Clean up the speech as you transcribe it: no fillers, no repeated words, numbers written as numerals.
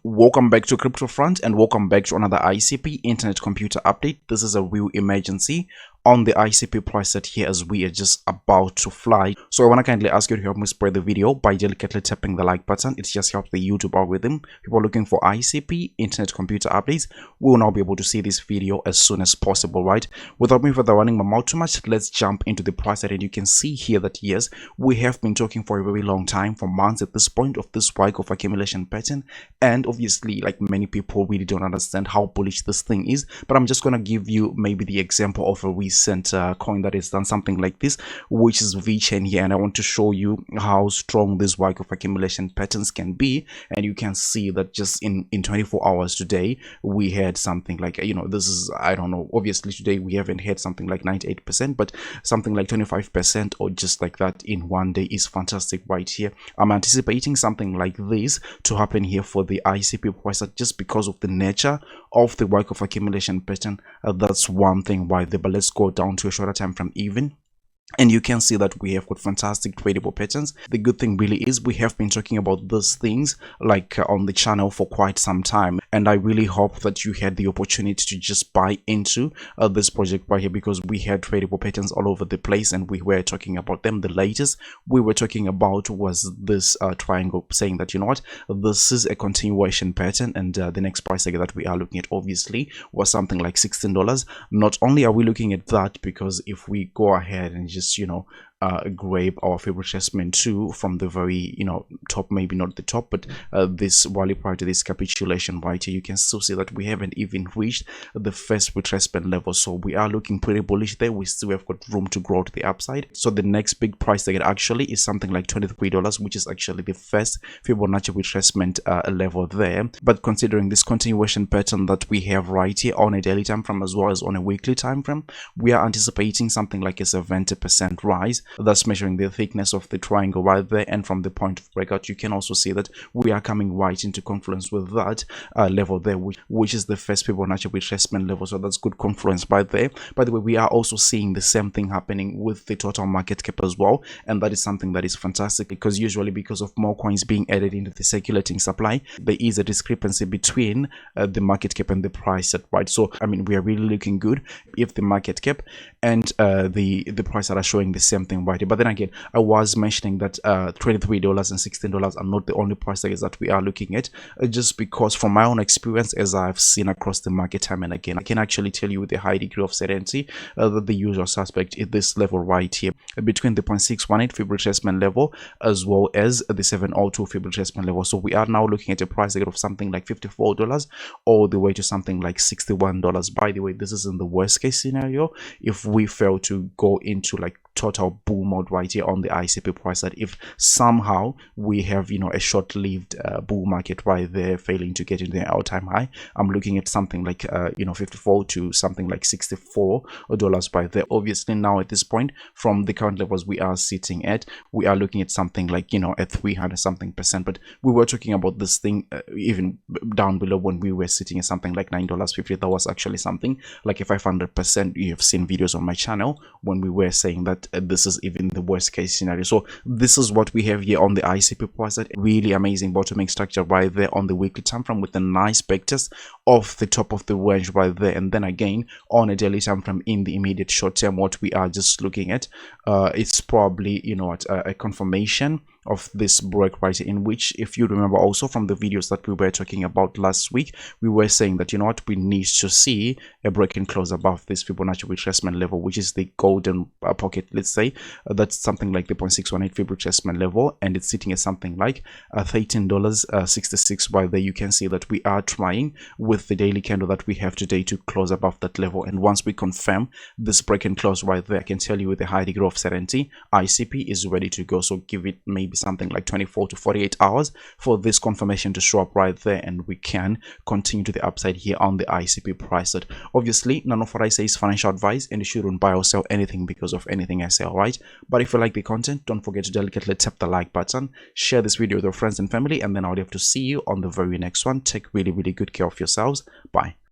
Welcome back to Crypto Front and welcome back to another ICP Internet Computer update. This is a real emergency on the ICP price set here as we are just about to fly. So I want to kindly ask you to help me spread the video by delicately tapping the like button. It just helps the YouTube algorithm. People looking for ICP Internet Computer updates will now be able to see this video as soon as possible, right? Without me further running my mouth too much, let's jump into the price set. And you can see here that yes, we have been talking for a very long time, for months at this point, of this spike of accumulation pattern. And obviously, like, many people really don't understand how bullish this thing is, but I'm just going to give you maybe the example of a recent coin that has done something like this, which is VeChain here, and I want to show you how strong this spike of accumulation patterns can be. And you can see that just in 24 hours today we had something like, this is, I don't know, obviously today we haven't had something like 98%, but something like 25% or just like that in one day is fantastic right here. I'm anticipating something like this to happen here for the ICP price just because of the nature of the work of accumulation pattern. That's one thing why but let's go down to a shorter time frame even. And you can see that we have got fantastic tradable patterns. The good thing really is we have been talking about these things like on the channel for quite some time, and I really hope that you had the opportunity to just buy into this project right here, because we had tradable patterns all over the place and we were talking about them. The latest we were talking about was this triangle, saying that, you know what, this is a continuation pattern, and the next price target that we are looking at obviously was something like $16. Not only are we looking at that, because if we go ahead and just grab our favorite retracement too from the very top, maybe not the top, but this rally prior to this capitulation right here, you can still see that we haven't even reached the first retracement level. So we are looking pretty bullish there. We still have got room to grow to the upside. So the next big price target actually is something like $23, which is actually the first Fibonacci retracement level there. But considering this continuation pattern that we have right here on a daily time frame as well as on a weekly time frame, we are anticipating something like a 70% rise. That's measuring the thickness of the triangle right there, and from the point of breakout you can also see that we are coming right into confluence with that level there, which is the first Fibonacci retracement level. So that's good confluence right there. By the way, we are also seeing the same thing happening with the total market cap as well, and that is something that is fantastic, because usually because of more coins being added into the circulating supply, there is a discrepancy between the market cap and the price set, right? So I mean, we are really looking good if the market cap and the price that are showing the same thing right here. But then again, I was mentioning that $23 and $16 are not the only price tags that we are looking at, just because from my own experience, as I've seen across the market time and again, I can actually tell you with a high degree of certainty that the usual suspect is this level right here, between the 0.618 Fib retracement level as well as the 702 Fib retracement level. So we are now looking at a price tag of something like $54 all the way to something like $61. By the way, this is in the worst case scenario if we fail to go into like total bull mode right here on the ICP price, that if somehow we have a short-lived bull market right there failing to get into the all-time high, I'm looking at something like 54 to something like $64 by there. Obviously now at this point, from the current levels we are sitting at, we are looking at something like at 300 something percent, but we were talking about this thing even down below when we were sitting at something like $9.50. That was actually something like a 500%. You have seen videos on my channel when we were saying that this is even the worst case scenario. So this is what we have here on the ICP price. Really amazing bottoming structure right there on the weekly time frame, with a nice backtest off the top of the range right there. And then again on a daily time frame in the immediate short term, what we are just looking at, it's probably a confirmation of this break right here, in which, if you remember also from the videos that we were talking about last week, we were saying that we need to see a break and close above this Fibonacci retracement level, which is the golden pocket. Let's say that's something like the 0.618 Fib retracement level, and it's sitting at something like $13.66 right there. You can see that we are trying with the daily candle that we have today to close above that level, and once we confirm this break and close right there, I can tell you with a high degree of certainty ICP is ready to go. So give it maybe something like 24 to 48 hours for this confirmation to show up right there, and we can continue to the upside here on the ICP price. That obviously none of what I say is financial advice, and you shouldn't buy or sell anything because of anything I say, alright? But if you like the content, don't forget to delicately tap the like button, share this video with your friends and family, and then I'll have to see you on the very next one. Take really good care of yourselves. Bye.